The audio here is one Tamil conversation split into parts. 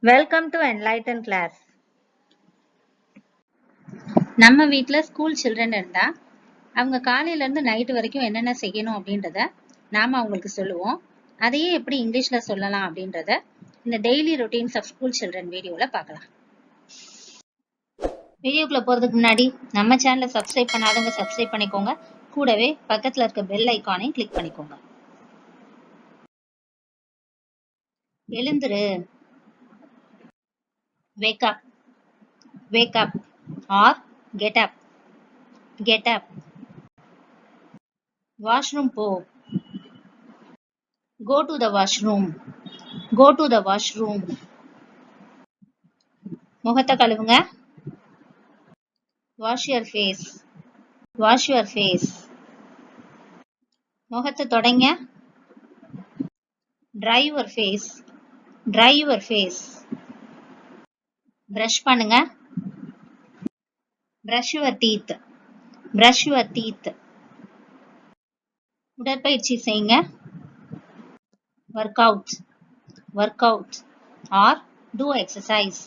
Welcome to enlighten class. நம்ம வீட்டில் ஸ்கூல் சில்ட்ரன் இருந்தா அவங்க காலையில இருந்து நைட்டு வரைக்கும் என்னென்ன செய்யணும் அப்படின்றத நாம அவங்களுக்கு சொல்லுவோம். அதையே எப்படி இங்கிலீஷ்ல சொல்லலாம் அப்படின்றத இந்த daily routines of school children வீடியோல பார்க்கலாம். வீடியோக்குள்ள போறதுக்கு முன்னாடி நம்ம சேனலை சப்ஸ்கிரைப் பண்ணாதவங்க சப்ஸ்கிரைப் பண்ணிக்கோங்க. கூடவே பக்கத்துல இருக்க பெல் ஐக்கானையும் கிளிக் பண்ணிக்கோங்க. எழுந்துரு. Wake up. Wake up or get up. Get up. Washroom po. Go to the washroom. Go to the washroom. முகத்தை கழுவுங்க. Wash your face. Wash your face. முகத்தை தொடங்க. Dry your face. Dry your face. Brush பண்ணுங்க. Brush your teeth. Brush your teeth. உடற்பயிற்சி செய்யுங்க. Workout. Workout or do exercise.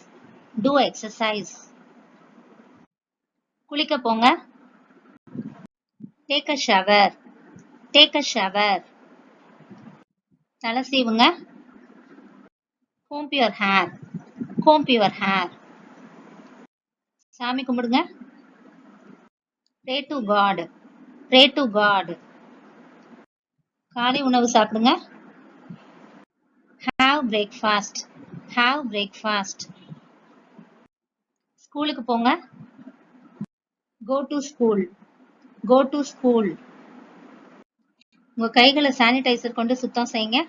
Do exercise. குளிக்க போங்க. Take a shower. Take a shower. தலை சீவுங்க. Comb your hair. Comb your hair. சாமி கும்பிடுங்க. Pray to God. Pray to God. காலை உணவு சாப்பிடுங்க. Have breakfast. Have breakfast. ஸ்கூலுக்கு போங்க. Go to school. Go to school. உங்க கைகளை சானிடைசர் கொண்டு சுத்தம் செய்யுங்க.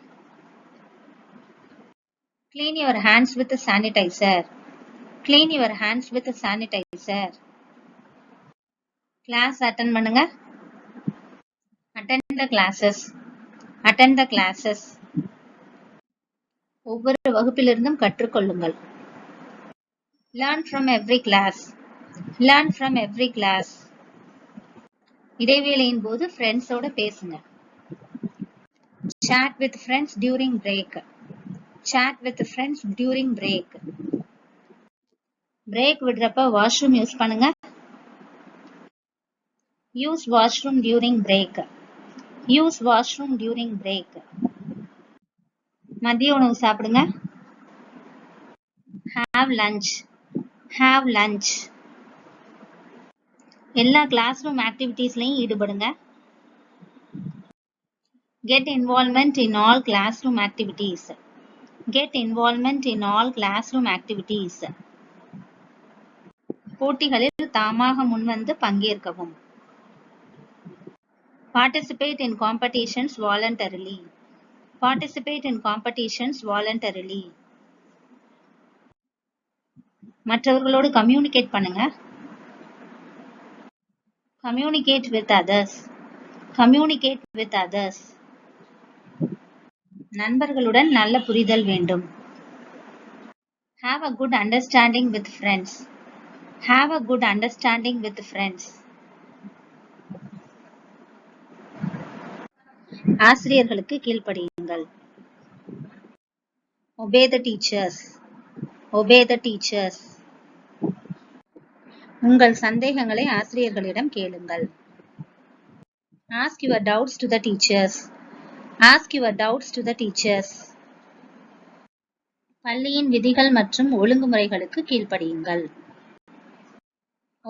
Clean your hands with sanitizer. Clean your hands with sanitizer. Class attend பண்ணுங்க. Attend the classes. Attend the classes. ஒவ்வொரு வகுப்பிலிருந்தும் கற்றுக்கொள்ளுங்கள். Learn from every class. Learn from every class. இடைவேளையின் போது ஃப்ரெண்ட்ஸோட பேசுங்க. Chat with friends during break. Chat with friends during break. Break விடுறப்ப வாஷ்ரூம் யூஸ் பண்ணுங்க. Use washroom during break. Use washroom during break. மதிய உணவு சாப்பிடுங்க. Have lunch. Have lunch. எல்லா கிளாஸ் ரூம் ஆக்டிவிட்டீஸ்லயும் ஈடுபடுங்க. Get involvement in all classroom activities. Get involvement in all classroom activities. போட்டிகளில் தாமாக முன்வந்து பங்கேற்கவும். Participate in competitions voluntarily. Participate in competitions voluntarily. மற்றவர்களோடு கம்யூனிகேட் பண்ணுங்க. Communicate with others. Communicate with others. நண்பர்களுடன் நல்ல புரிதல் வேண்டும். Have a good understanding with friends. Have a good understanding with friends. ஆசிரியர்களுக்கு கீழ்ப்படியுங்கள். Obey the teachers. Obey the teachers. உங்கள் சந்தேகங்களை ஆசிரியர்களிடம் கேளுங்கள். Ask your doubts to the teachers. Ask your doubts to the teachers. பள்ளியின் விதிகள் மற்றும் ஒழுங்குமுறைகளுக்கு கீழ்ப்படியுங்கள்.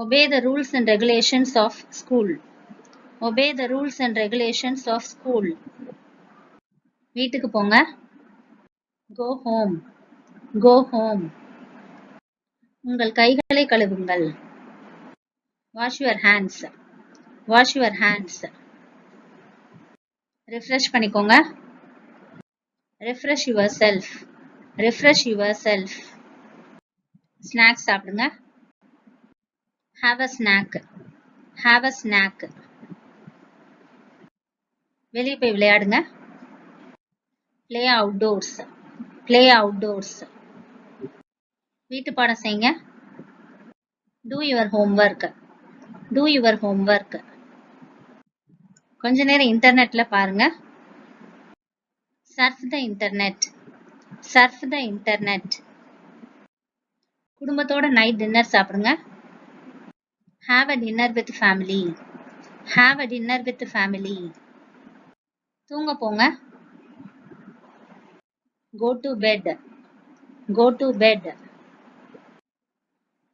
Obey the rules and regulations of school. Obey the rules and regulations of school. வீட்டுக்கு போங்க. Go home. Go home. உங்கள் கைகளை கழுவுங்கள். Wash your hands. Wash your hands. Refresh பண்ணிக்கோங்க. Refresh yourself. Refresh yourself. Snacks சாப்பிடுங்க. Have a snack. Have a snack. வெளியே போய் விளையாடுங்க. Play outdoors. Play outdoors. வீட்டு பாடம் செய்யுங்க. Do your homework. Do your homework. கொஞ்ச நேரம் இன்டர்நெட்ல பாருங்க. Surf the internet. Surf the internet. குடும்பத்தோட நைட் டின்னர் சாப்பிடுங்க. Have a dinner with family. Have a dinner with family. தூங்க போங்க. Go to bed. Go to bed.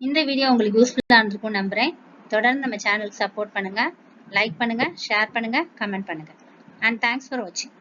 இந்த வீடியோ உங்களுக்கு யூஸ்ஃபுல்லா இருந்திருக்கும் நம்புறேன். தொடர்ந்து நம்ம சேனலுக்கு சப்போர்ட் பண்ணுங்க, லைக் பண்ணுங்க, ஷேர் பண்ணுங்க, கமெண்ட் பண்ணுங்க. And thanks for watching.